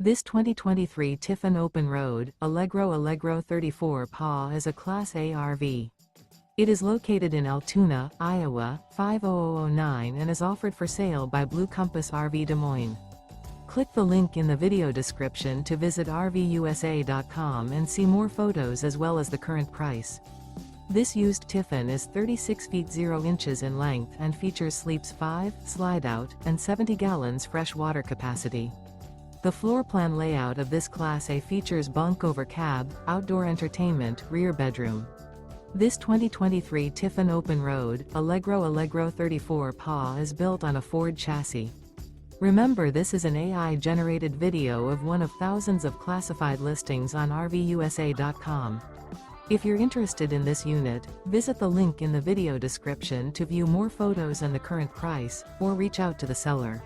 This 2023 Tiffin Open Road, Allegro 34 PA is a Class A RV. It is located in Altoona, Iowa, 50009 and is offered for sale by Blue Compass RV Des Moines. Click the link in the video description to visit RVUSA.com and see more photos as well as the current price. This used Tiffin is 36 feet 0 inches in length and features sleeps 5, Slideout, and 70 gallons fresh water capacity. The floor plan layout of this Class A features bunk over cab, outdoor entertainment, rear bedroom. This 2023 Tiffin Open Road, Allegro 34 PA is built on a Ford chassis. Remember, this is an AI-generated video of one of thousands of classified listings on RVUSA.com. If you're interested in this unit, visit the link in the video description to view more photos and the current price, or reach out to the seller.